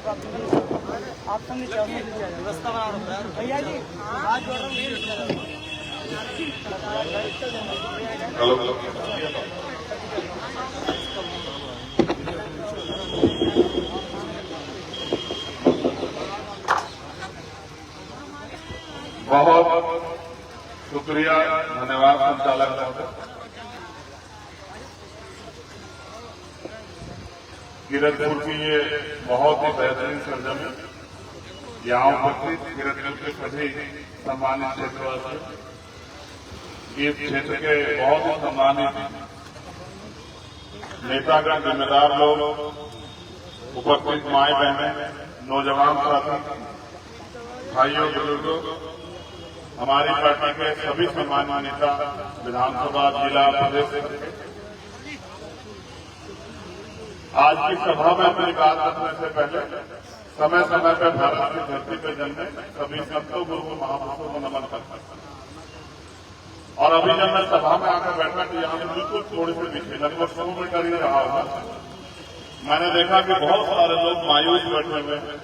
आप समझ व्यवस्था बना रहा हूँ भैया जी, हाथ जोड़ रहा हूँ। बहुत शुक्रिया, धन्यवाद संचालक महोदय। किरतपुर की ये बहुत ही बेहतरीन सरजमी, यहाँ उपस्थित किरतपुर के सभी सम्मानित क्षेत्रवासी, इस क्षेत्र के बहुत ही सम्मानित नेतागण, जिम्मेदार लोग, उपस्थित माए बहनें, नौजवान साथी, भाइयों बुजुर्गों, हमारी पार्टी के सभी सम्मानित नेता, विधानसभा, जिला, प्रदेश। आज की सभा में अपनी बात रखने से पहले समय समय पर भारत की धरती पर जन्मे सभी संतों, गुरु, महापुरुषों को नमन करता हूं। और अभी जब मैं सभा में आकर बैठा तो यहाँ से बिल्कुल थोड़े से पीछे, लगभग 100 मीटर ही रहा होगा, मैंने देखा कि बहुत सारे लोग मायूस बैठे हुए हैं।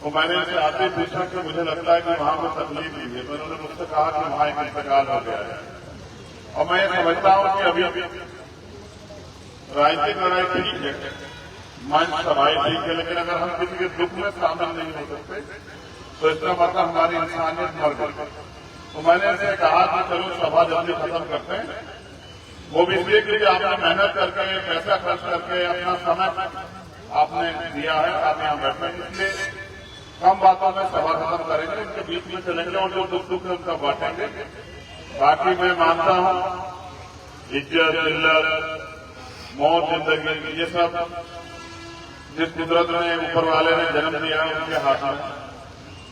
तो मैंने इनसे आते पूछा कि मुझे लगता है कि वहां पर तकलीफ हुई है, तो उन्होंने मुझसे कहा कि वहां एक इंतकाल हो गया है। और मैं ये समझता हूं कि अभी राजनीतिक लड़ाई ठीक है, मंच सभाएं ठीक है, लेकिन अगर हम किसी के दुख में शामिल नहीं हो सकते तो इसका मतलब हमारी इंसानियत मर गई। तो मैंने इनसे कहा कि चलो सभा जल्दी खत्म करते हैं, वो भी इसलिए कि आपने मेहनत करके, पैसा खर्च करके, अपना समय आपने दिया है, आप यहाँ बैठे, इसलिए कम बातों में सभा खत्म करेंगे, उनके बीच में चलेंगे और जो दुख है उनका बांटेंगे। बाकी मैं मानता हूं इज्जत, जिल्लत, मौत, जिंदगी, ये सब जिस कुदरत ने, ऊपर वाले ने जन्म दिया है उनके हाथ में,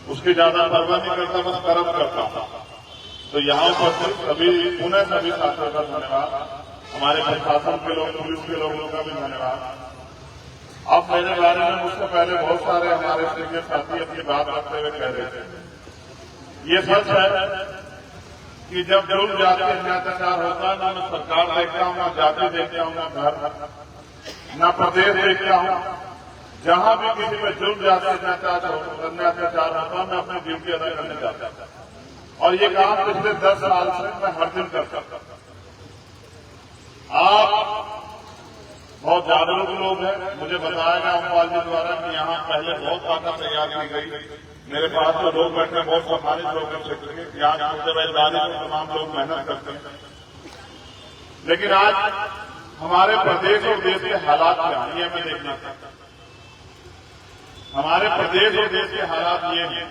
उसकी ज्यादा परवाह नहीं करता, बस कर्म करता हूं। तो यहाँ पर सभी पुनः सभी साथियों का धन्यवाद, हमारे प्रशासन के लोग, पुलिस के लोगों का भी धन्यवाद। अब मेरे बारे में मुझसे पहले बहुत सारे हमारे सीनियर साथी अपनी बात रखते हुए कह रहे थे। ये सच है कि जब जुल्म, जाति, अत्याचार होता है, ना मैं सरकार देखता हूं, ना जाति देखता हूं, ना घर, ना प्रदेश देखता हूं, जहां भी किसी पे जुल्म, जाति, अत्याचार होता है, मैं अपनी ड्यूटी अदा करने जाता हूं। और ये काम पिछले 10 साल से मैं हर दिन करता हूं। आप बहुत जागरूक लोग हैं, मुझे बताया गया अम्पाल जी द्वारा कि यहाँ पहले बहुत ताकत तैयार की गई। मेरे पास तो लोग बैठे, बहुत सम्मानित लोग हैं क्षेत्र के, यहाँ मुझसे वैधानिक में तमाम लोग मेहनत करते हैं। लेकिन आज हमारे प्रदेश और देश के हालात क्या हैं, ये मैं देखना चाहता हूं। हमारे प्रदेश और देश के हालात ये हैं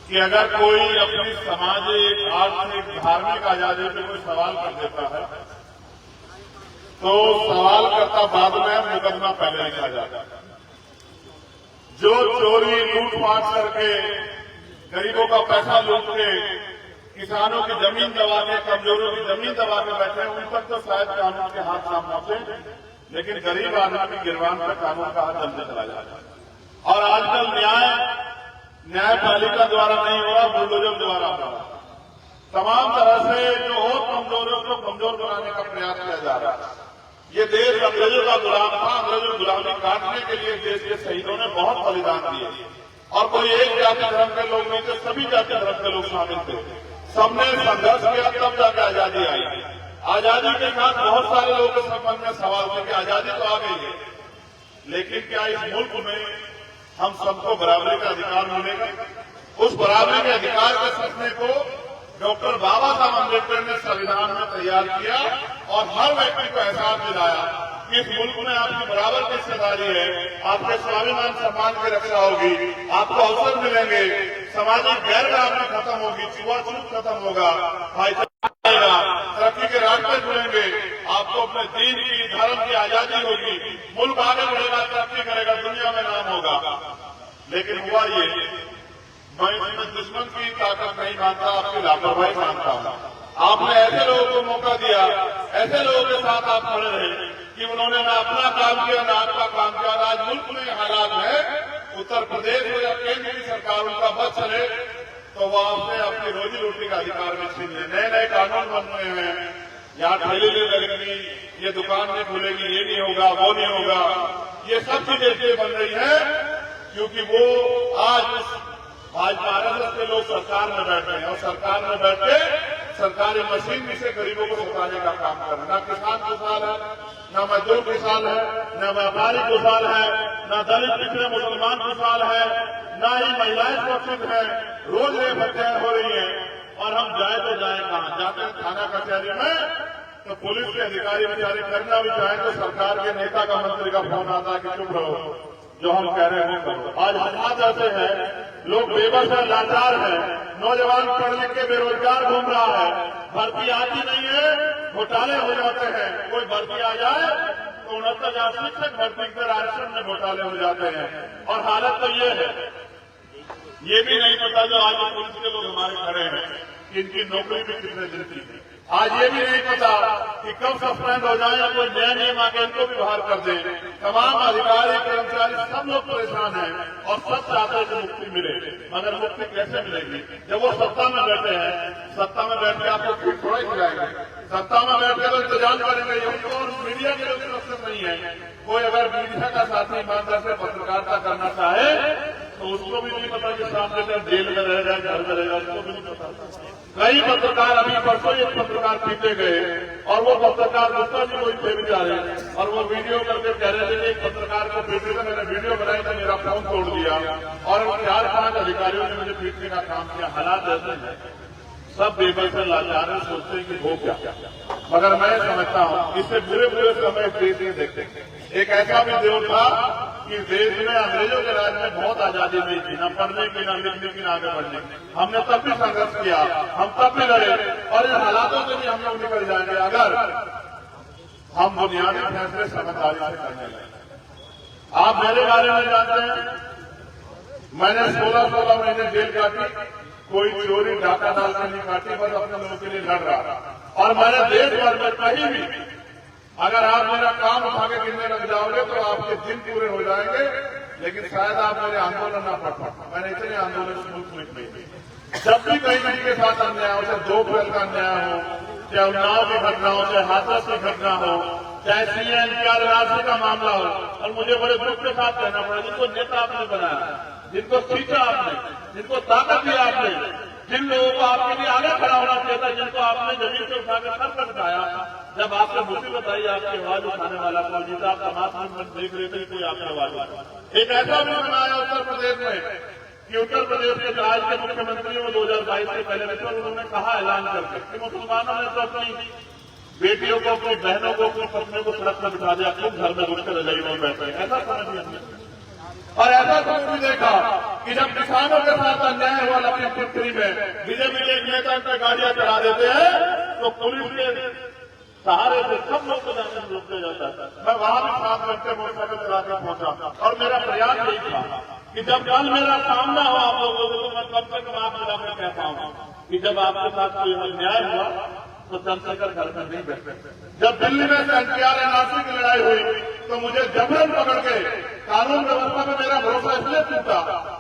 कि अगर कोई अपनी सामाजिक, आर्थिक, धार्मिक आजादी पर कोई सवाल कर देता है तो सवाल करता बाद में, मुकदमा पहले लिखा जाता है। जो चोरी, लूटपाट करके, गरीबों का पैसा लूट के, किसानों की जमीन दबा के, कमजोरों की जमीन दबा के बैठे, उन तक तो शायद कानून के हाथ सामने पहुंचे, लेकिन गरीब आदमी की गिरबान पर कानून का हाथ जमते चला जाता है। और आजकल न्यायपालिका द्वारा नहीं हो रहा, बुलडोजर द्वारा हो रहा। तमाम तरह से जो और कमजोरों को कमजोर बनाने का प्रयास किया जा रहा है। ये देश अंग्रेजों का गुलाम था, अंग्रेजों की गुलामी काटने के लिए देश के शहीदों ने बहुत बलिदान दिए। और कोई एक जाति धर्म के लोग नहीं थे, सभी जाति धर्म के लोग शामिल थे। सबने संघर्ष किया, तब जाकर आजादी आई। आजादी के साथ बहुत सारे लोगों के संबंध में सवाल थे कि आजादी तो आ गई है, लेकिन क्या इस मुल्क में हम सबको बराबरी का अधिकार मिलेगा? उस बराबरी के अधिकार के सपने को डॉक्टर बाबा साहब अम्बेडकर ने संविधान में तैयार किया और हर व्यक्ति को एहसास दिलाया कि इस मुल्क में आपकी बराबर की हिस्सेदारी है, आपके स्वाभिमान सम्मान की रक्षा होगी, आपको अवसर मिलेंगे, सामाजिक गैर बराबरी खत्म होगी, छुआछूत खत्म होगा, भाईचारा आएगा, तरक्की के रास्ते जुड़ेंगे, आपको अपने दीन की, धर्म की आजादी होगी, मुल्क आगे बढ़ेगा, तरक्की करेगा, दुनिया में नाम होगा। लेकिन हुआ ये, मैं इसमें दुश्मन की ताकत नहीं मानता, आपकी लापरवाही मानता हूं। आपने ऐसे लोगों को मौका दिया, ऐसे लोगों के साथ आप खड़े रहे कि उन्होंने ना अपना काम किया, ना आपका काम किया। आज मुल्क में हालात है, उत्तर प्रदेश हो या केंद्र की सरकार उनका बस चले तो वो आपसे अपनी रोजी रोटी का अधिकार भी छीन ले। नए नए कानून बन रहे हैं, यहाँ ठेले ले लगेंगी, ये दुकान नहीं खुलेगी, ये नहीं होगा, वो नहीं होगा, ये सब चीजें इसलिए बन रही है क्योंकि वो आज भाजपा आरएसएस के लोग सरकार में बैठे हैं और सरकार में बैठ के सरकारी मशीन से गरीबों को सताने का काम कर रहे हैं। न किसान खुशहाल है, न मजदूर खुशहाल है, न व्यापारी खुशहाल है, न दलित पिछड़े मुसलमान खुशहाल है, न ही महिलाएं सुरक्षित है। रोज रेप हत्याएं हो रही है और हम जाए तो जाए कहां? जाते हैं थाना कचहरी में तो पुलिस के अधिकारी बेचारे करना भी चाहे तो सरकार के नेता का मंत्री का फोन आता है कि चुप रहो, जो हम कह रहे हैं करो। आज हालात ऐसे हैं, लोग बेबस है, लाचार है, नौजवान पढ़ लिख के बेरोजगार घूम रहा है, भर्ती आती नहीं है, घोटाले हो जाते हैं। कोई भर्ती आ जाए तो 69,000 शिक्षक भर्ती कर आरक्षण में घोटाले हो जाते हैं। और हालत तो ये है, ये भी नहीं पता जो आज पुलिस के लोग हमारे खड़े हैं कि इनकी नौकरी भी कितने दिन की है। आज ये भी नहीं पता कि कब सस्पेंड हो जाए या कोई नया नियम आके इनको भी बाहर कर दे। तमाम अधिकारी कर्मचारी सब लोग परेशान हैं और सब चाहते हैं कि मुक्ति मिले, मगर मुक्ति कैसे मिलेगी? जब वो सत्ता में बैठे हैं, सत्ता में बैठ के आपको फिर थोड़ा खिलाएंगे, सत्ता में बैठ के तो इंतजाम करेंगे। उनको और मीडिया के लोग सुरक्षित नहीं है। कोई अगर मीडिया का साथी ईमानदार से पत्रकारिता करना चाहे तो उसको भी नहीं पता कि सामने से जेल में रहेगा, घर में रहेगा, उसको भी नहीं पता। कई पत्रकार अभी परसों एक पत्रकार पीटे गए और वो पत्रकार गुप्ता जी कोई थे बेचारे और वो वीडियो करके कह रहे थे कि एक पत्रकार को पीटे थे, मैंने वीडियो बनाई तो मेरा फोन तोड़ दिया और 4-5 अधिकारियों ने मुझे पीटने का काम किया। हालात ऐसे हैं, सब बेबस है, लाचार है, सोचते हैं कि हो क्या। मगर मैं समझता हूं इससे बुरे बुरे समय देश में देखते हैं। एक ऐसा भी दौर था कि देश में अंग्रेजों के राज में बहुत आजादी नहीं थी, न पढ़ने की, न लिखने की, न आगे बढ़ने की। हमने तब भी संघर्ष किया, हम तब भी लड़े और इन हालातों से भी हम लोग निकल जाएंगे अगर हम बुनियादी फैसले समझदारी से करने लगे। आप मेरे बारे में जानते हैं, मैंने 16 महीने जेल काटी, कोई चोरी डाका डाल कर नहीं काटी, बस अपने लोगों के लिए लड़ रहा। और मैंने देश भर में कहीं भी, अगर आप मेरा काम उठा के गिनने लग जाओगे तो आपके दिन पूरे हो जाएंगे, लेकिन शायद आप मेरे आंदोलन ना पढ़ पाए। मैंने इतने आंदोलन मुल्क में किए। जब भी कहीं किसी के साथ अन्याय हो, चाहे 2 अप्रैल का अन्याय हो, चाहे उन्नाव की घटना हो, चाहे हाथरस की घटना हो, चाहे CNPR NRC का मामला हो, और मुझे बड़े दुख के साथ कहना पड़ा, जिनको नेता आपने बनाया, जिनको सींचा आपने, जिनको ताकत दिया आपने, जिन लोगों को आपके लिए आगे खड़ा होना चाहिए था, जिनको आपने जमीन से उठाकर सर पर उठाया, जब आपने मुसीबत आई आपकी आवाज उठाने वाला कोई नहीं था। आप समाज में देख रहे थे कोई आपकी आवाज उठा। एक ऐसा भी बनाया उत्तर प्रदेश में कि उत्तर प्रदेश के आज के मुख्यमंत्रियों में 2022 से पहले तो उन्होंने कहा ऐलान करके कि मुसलमानों ने तो अपनी बेटियों को, अपनी बहनों को, अपनी पत्नियों को सड़क पर बिठा दिया, खुद घर में घुसकर रजाई में बैठे। ऐसा समझ लिया और ऐसा समझ भी देखा कि जब किसानों के साथ अन्याय हुआ लखीमपुर में, बीजेपी के एक नेता पर गाड़ियां चढ़ा देते हैं तो पुलिस के सहारे से सब लोग को जाने में रोक दिया जाता है। मैं वहां भी 7 घंटे मोटरसाइकिल चला कर पहुंचा और मेरा प्रयास यही था कि जब कल मेरा सामना हो आप लोगों को तो मैं कम से कम आप मिलाकर कह पाऊंगा कि जब आपके साथ कोई अन्याय हुआ तो चंद्रशेखर घर में नहीं बैठे। जब दिल्ली में NPR NRC की लड़ाई हुई तो मुझे जबरन पकड़ के कानून व्यवस्था में मेरा भरोसा इसलिए टूटा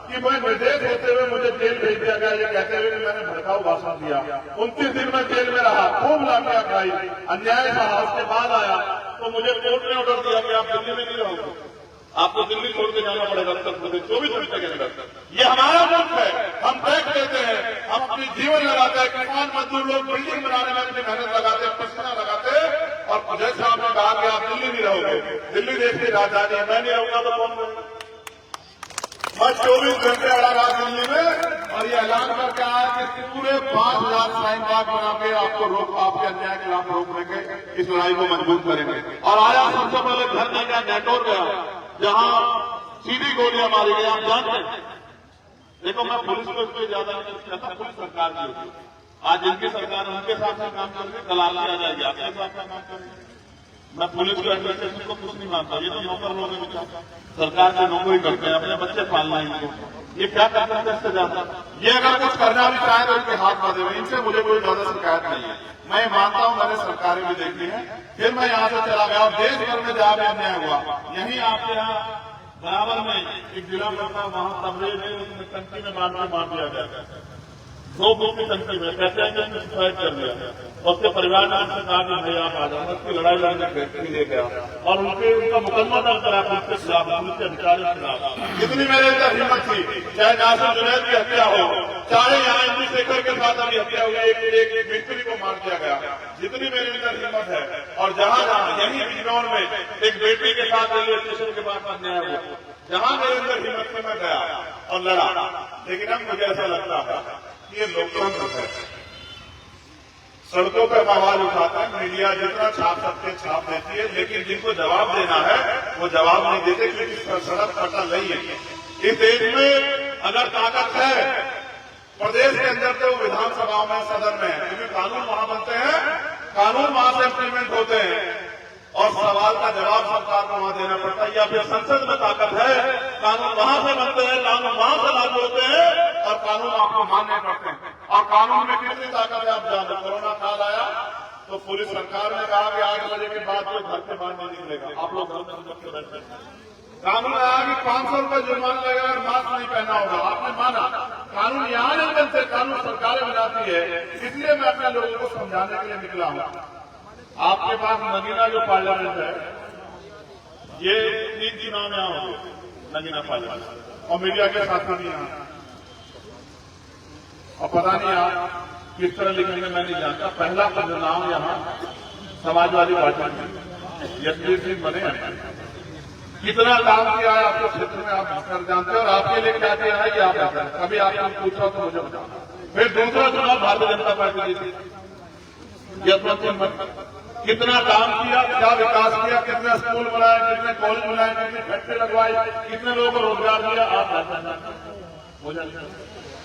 कि मैं निर्देश होते हुए मुझे जेल भेज दिया गया, ये कहते हुए कि मैंने भड़काऊ भाषण दिया। 29 दिन में जेल में रहा, खूब लाठियां खाई, अन्याय सहा। उसके बाद आया तो मुझे कोर्ट ने ऑर्डर दिया कि आप दिल्ली में नहीं रहोगे, आपको दिल्ली छोड़ के जाना पड़ेगा उत्तर प्रदेश 24 घंटे के अंदर। ये हमारा मुल्क है, हम टैक्स देते हैं, हम अपनी जीवन लगाते हैं। किसान मजदूर लोग बिल्डिंग बनाने में अपनी मेहनत लगाते हैं, पसीना लगाते हैं और जैसे आपने कहा कि आप दिल्ली नहीं रहोगे, दिल्ली देश की राजधानी है, मैं नहीं रहूंगा तो कौन रहेगा? मैं 24 घंटे अड़ा रहा दिल्ली में और ये ऐलान करके आया कि पूरे 5,000 साइन बाग बना के आपको आपके अन्याय के खिलाफ रोकने के इस लड़ाई को मजबूत करेंगे। और आया सबसे पहले घर नहीं गया, नेटोर गया, जहां सीधी गोलियां मारी गई। आप जानते हैं, देखो मैं पुलिस को इसमें ज्यादा नहीं कहता, पुलिस सरकार की होती है। आज जिनकी सरकार उनके साथ में काम करके दलाल आ जाएगी, आपके साथ में काम करेंगे। मैं पुलिस को एडमिनिस्ट्रेशन को कुछ नहीं मानता, ये तो नौकर लोग हैं, सरकार की नौकरी करते हैं, अपने बच्चे पालना है इनको, ये क्या कर सकते हैं इससे ज्यादा? ये अगर कुछ करना भी चाहे तो इनके हाथ बांधे हुए, इनसे मुझे कोई ज्यादा शिकायत नहीं है। मैं मानता हूं मैंने सरकारें भी देखी है। फिर मैं यहाँ से चला गया और देश भर में जहां भी अन्याय हुआ, यहीं आपके यहाँ बराबर में एक जिला पड़ता, वहां तबरेज है, उसमें टंकी में बांध के मार दिया गया, 2 फुट की टंकी में, कहते हैं कि सुसाइड कर दिया। उसके परिवार ने उनसे कहा कि भाई आप आ जाओ, उसकी लड़ाई लड़ने फैक्ट्री ले गया और उनका मुकदमा दर्ज करा पुलिस के खिलाफ, पुलिस के अधिकारियों के खिलाफ। जितनी मेरे अंदर हिम्मत थी, चाहे नासिर जुनैद की हत्या हो, चाहे यहाँ इंद्रशेखर के साथ अभी हत्या हो गई, एक मिस्त्री को मार दिया गया, जितनी मेरे अंदर हिम्मत है और जहां जहां यही बिजनौर में एक बेटी के साथ रेलवे स्टेशन के पास अन्याय हुआ, जहां मेरे अंदर हिम्मत में मैं गया और लड़ा। लेकिन अब मुझे ऐसा लगता है कि ये लोकतंत्र है, सड़कों पर आवाज उठाता है, मीडिया जितना छाप सकते छाप देती है, लेकिन जिनको जवाब देना है वो जवाब नहीं देते, क्योंकि सड़क पटल नहीं है। इस देश में अगर ताकत है प्रदेश के अंदर तो विधानसभाओं में, सदन में, क्योंकि कानून वहां बनते हैं, कानून वहां से इम्प्लीमेंट होते हैं और सवाल का जवाब सरकार को वहां देना पड़ता है। या फिर संसद में ताकत है, कानून वहां से बनते हैं, कानून वहां से लागू होते हैं और कानून आपको मानने पड़ते हैं। और कानून में कितनी ताकत है आप जानो। कोरोना काल आया तो पुलिस सरकार ने कहा कि 8 बजे के बाद कोई घर से बाहर नहीं निकलेगा, आप लोग घर में बैठे। कानून आया कि 500 रुपये जुर्माना लगेगा और मास्क नहीं पहना होगा, आपने माना। कानून यहाँ नहीं बनते, कानून सरकारें बनाती है। इसलिए मैं अपने लोगों को समझाने के लिए निकला हूँ। आपके पास नगीना जो पार्लियामेंट है, ये 3 चुनाव यहाँ होंगे, नगीना पार्लियामेंट, और मीडिया के साथ भी यहाँ, और पता नहीं आप किस तरह लिखेंगे मैं नहीं जानता। पहला परिणाम यहाँ समाजवादी पार्टी में यशवीर सिंह बने हैं, कितना काम किया है आपके क्षेत्र में आप कर जानते हैं, और आपके लिए क्या किया है ये आप जानते हैं। कभी आपने पूछा तो मुझे बताना। फिर दूसरा चुनाव भारतीय जनता पार्टी जीती, यशवंत सिंह कितना काम किया, क्या विकास किया, कितने स्कूल बनाए, कितने कॉलेज बनाए, कितनी फैक्ट्री लगवाई, कितने लोगों को रोजगार दिया, आप मुझे।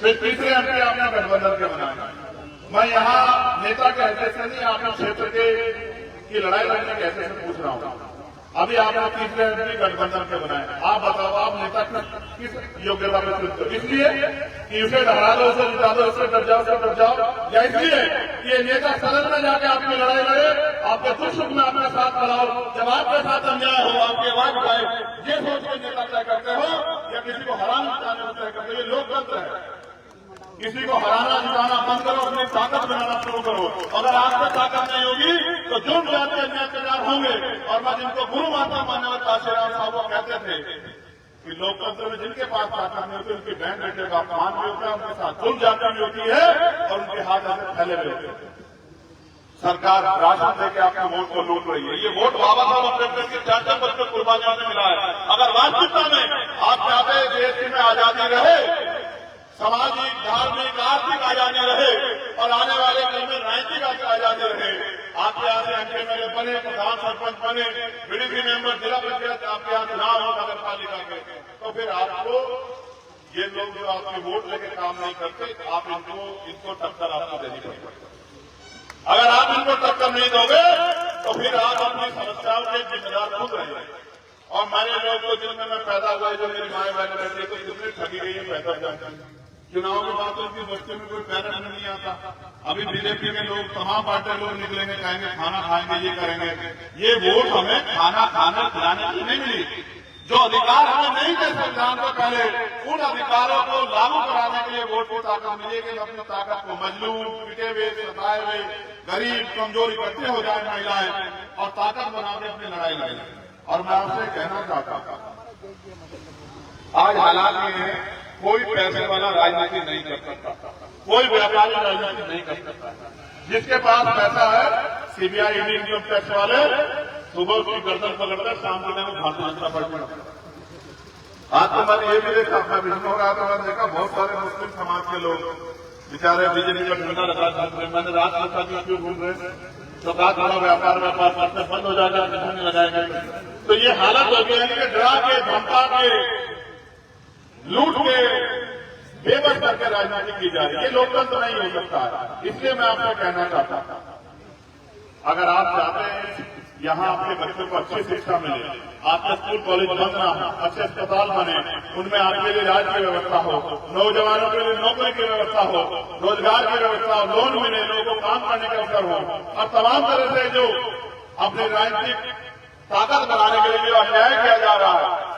फिर तीसरे एमपी आपने गठबंधन के बनाए। मैं यहाँ नेता के हैसियत से नहीं, आपके क्षेत्र की लड़ाई लड़ने के हैसियत से पूछ रहा हूँ। अभी आपने तीसरे एमपी गठबंधन के बनाए, आप बताओ आप नेता किस योग्यता में चुनते हो? इसलिए कि उसे डरा दो, उसे जिता दो, उससे डर जाओ, उससे डर जाओ, या इसलिए कि ये नेता सदन में जाके आपकी लड़ाई लड़े, आपके दुख सुख में आपके साथ खड़ा हो, जब आपके साथ अन्याय हो आपकी आवाज उठाए, ये सोच के नेता तय करते हो, या किसी को हराना जिताने तय करते हो? ये लोकतंत्र है। किसी को हराना जिताना बंद करो, अपनी ताकत बनाना शुरू करो। अगर आपको ताकत नहीं होगी तो जुर्म जाति अत्याचार होंगे। और मैं जिनको गुरु माता मान्य काशीराम साहब वो कहते थे कि लोकतंत्र में जिनके पास ताकत नहीं होती उनकी बहन बेटे का अपमान भी होता है, उनके साथ जुर्म जाति भी होती है और उनके हाथ ऐसे फैले हुए होते हैं। सरकार राशन देके आपके वोट को लूट रही है। ये वोट बाबा साहब अम्बेडकर की 4 बच्चों कुर्बानियों से मिला है। अगर वास्तविकता में आप चाहते हैं देश में आजादी रहे, सामाजिक, धार्मिक, आर्थिक आजादी रहे और आने वाले कल में राजनीतिक आजादी रहे, आपके यहाँ से एमपी एमएलए बने, प्रधान सरपंच बने, बीडीसी मेंबर, जिला पंचायत आपके यहाँ चुनाव हो नगर पालिका के, तो फिर आपको ये लोग जो आपके वोट लेके काम नहीं करते, आप इनको टक्कर आपको देनी पड़ेगी। अगर आप इनको टक्कर नहीं दोगे तो फिर आप अपनी समस्याओं के जिम्मेदार खुद रहेंगे। और मेरे लोग को जिनमें मैं पैदा हुआ, जो मेरी माए बहन बैठे तो कितनी ठगी गई है पैदा जाकर। चुनाव के बाद तो उनकी बच्चे में कोई पैरा नहीं आता। अभी बीजेपी के लोग, तमाम पार्टी लोग निकलेंगे, कहेंगे खाना खाएंगे, ये करेंगे। ये वोट हमें खाना खाने खिलाने की नहीं मिली। जो अधिकार हमें नहीं थे संविधान से पहले, उन अधिकारों को लागू कराने के लिए वोट की ताकत मिलेगी। अपनी ताकत को मजलूम, पिटे हुए, सताए हुए, गरीब, कमजोर इकट्ठे हो जाए महिलाएं और ताकत बना के अपनी लड़ाई लड़ें। और मैं आपसे कहना चाहता हूं, आज हालात ये है, कोई पैसे वाला राजनीति नहीं कर सकता, कोई व्यापारी राजनीति नहीं कर सकता। जिसके पास पैसा है, सीबीआई, ईडी, इनकम टैक्स वाले सुबह उसकी गर्दन पकड़ते, शाम के टाइम भारतीय जनता पार्टी में। आज तो मैंने ये भी देखा, मैं विष्णु रहा था, मैंने देखा बहुत सारे मुस्लिम समाज के लोग बेचारे बीजेपी का झंडा लगा। मैंने रात में कहा क्यों घूम रहे, तो कहा थोड़ा व्यापार करते बंद हो जाएगा, किसी नहीं लगाएंगे। तो ये हालत हो गई है कि डरा के, धमका के, लूट के, बेबस करके राजनीति की जा रही है। ये लोकतंत्र नहीं हो सकता है। इसलिए मैं आपसे कहना चाहता हूं, अगर आप चाहते हैं यहाँ आपके बच्चों को अच्छी शिक्षा मिले, आपके स्कूल कॉलेज बंद ना हो, अच्छे अस्पताल बने, उनमें आपके लिए इलाज की व्यवस्था हो, नौजवानों के लिए नौकरी की व्यवस्था हो, रोजगार की व्यवस्था हो, लोन मिले, लोगों को काम करने के अवसर हो, और तमाम तरह से जो अपनी राजनीतिक ताकत बढ़ाने के लिए जो अन्याय किया जा रहा है,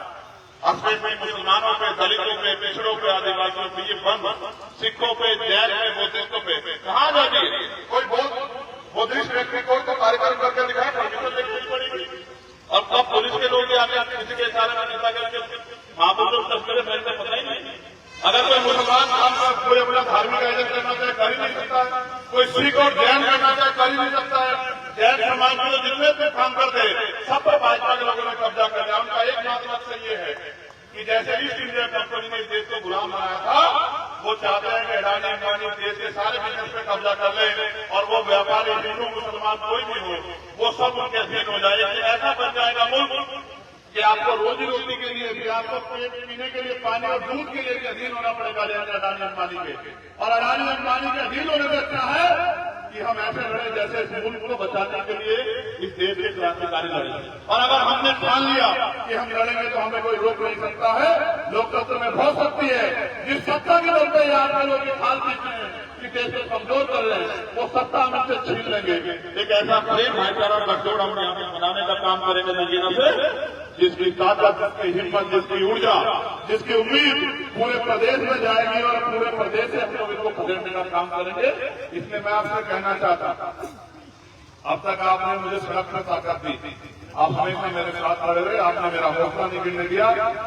स्पेशली मुसलमानों पे, दलितों पे, पिछड़ों पे, आदिवासियों पे, ये बंद, सिखों पे, जैन पे, बुद्धिस्टों पे कहाँ जाती है? कोई जिस व्यक्ति को तो कार्यक्रम करके दिखाए परमिशन लेनी पड़ेगी। और तब पुलिस के लोग भी आके किसी के इशारे में नेता करके महापुरुषों को तस्करे फैलते पता ही नहीं। अगर कोई मुसलमान काम का कोई अपना धार्मिक आयोजन करना चाहे कर ही नहीं सकता है, कोई सिख और जैन करना चाहे कर ही नहीं सकता है। जैन समाज के लोग जितने भी काम करते हैं सब पर भाजपा के लोगों ने कब्जा कर लिया। उनका एकमात्र मकसद ये है कि जैसे ईस्ट इंडिया कंपनी ने इस देश को गुलाम बनाया था, वो चाहते हैं कि अडानी अंबानी देश के सारे बिजनेस पे कब्जा कर ले और वो व्यापारी हिंदू मुसलमान कोई भी हो वो सब उनके अधीन हो जाए। ऐसा बन जाएगा मुल्क कि आपको रोजी रोटी के लिए भी, आपको पीने के लिए पानी और दूध के लिए भी अधीन होना पड़ेगा अडानी अंबानी के। और अडानी अंबानी के अधीन होने से अच्छा है कि हम ऐसे लड़े जैसे इस मुल्क को बचाने के लिए इस देश के क्रांतिकारी लड़े। और अगर हमने ठान लिया कि हम लड़ेंगे तो हमें कोई रोक नहीं सकता है। लोकतंत्र में बहुत शक्ति है। जिस सत्ता के दम पे आप लोग हाल पीछे हैं कि देश को कमजोर कर रहे हैं, वो सत्ता हम इनसे छीन लेंगे। एक ऐसा प्रेम भाईचारा गठजोड़ हम यहाँ पे बनाने का काम करेंगे नगीना से, जिसकी ताकत, जिसकी हिम्मत, जिसकी ऊर्जा, जिसकी उम्मीद पूरे प्रदेश में जाएगी और पूरे प्रदेश से हम लोग इसको खदेड़ने का काम करेंगे। इसलिए मैं आपसे कहना चाहता था, अब तक आपने मुझे सड़क पर ताकत दी, आप हमेशा मेरे साथ खड़े रहे, आपने मेरा हौसला नहीं गिरने दिया,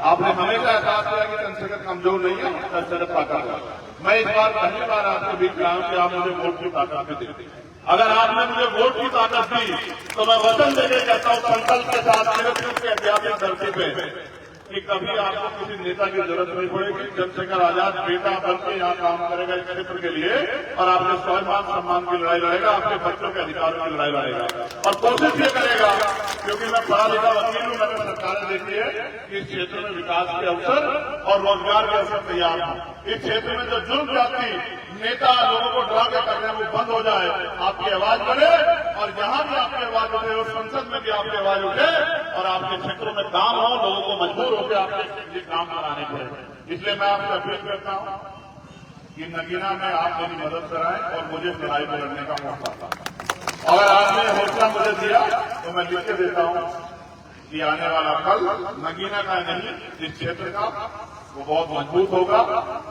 आपने हमेशा एहसास किया कि चंद्रशेखर कमजोर नहीं है, चंद्रशेखर ताकत है। मैं इस बार पहली बार आपके बीच में आऊं कि आप मुझे वोट की ताकत भी देते। अगर आपने मुझे वोट की ताकत दी तो मैं वचन देकर कहता हूं संकल्प के साथ नेतृत्व के ऐतिहासिक धरती पे कि कभी आपको किसी नेता की जरूरत नहीं पड़ेगी। चंद्रशेखर आजाद बेटा बनकर यहाँ काम करेगा इस क्षेत्र के लिए और आपके स्वाभिमान सम्मान की लड़ाई लड़ेगा, आपके बच्चों के अधिकारों की लड़ाई लड़ेगा। और कोशिश ये करेगा, क्योंकि मैं पढ़ा लिखा वकील हूं, मैंने सरकारें देखी है कि इस क्षेत्र में विकास के अवसर और रोजगार के अवसर तैयार हों। इस क्षेत्र में जो जुर्म जाति नेता लोगों को डरा के कर रहे हैं वो बंद हो जाए, आपकी आवाज बढ़े और जहां भी आपकी आवाज उठे और संसद में भी आपकी आवाज उठे और आपके क्षेत्रों में काम हो, लोगों को मजबूर होकर आपके लिए काम कराने पड़े। इसलिए मैं आपसे अपील करता हूं कि नगीना में आप मेरी मदद कराएं और मुझे लड़ाई को लड़ने का मौका था। अगर आपने हौसला मुझे दिया तो मैं लिख के देता हूं कि आने वाला कल नगीना का नहीं, इस क्षेत्र का वो बहुत मजबूत होगा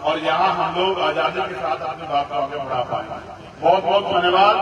और यहाँ हम लोग आजादी के साथ अपनी बात को आगे बढ़ा पाएंगे। बहुत बहुत धन्यवाद।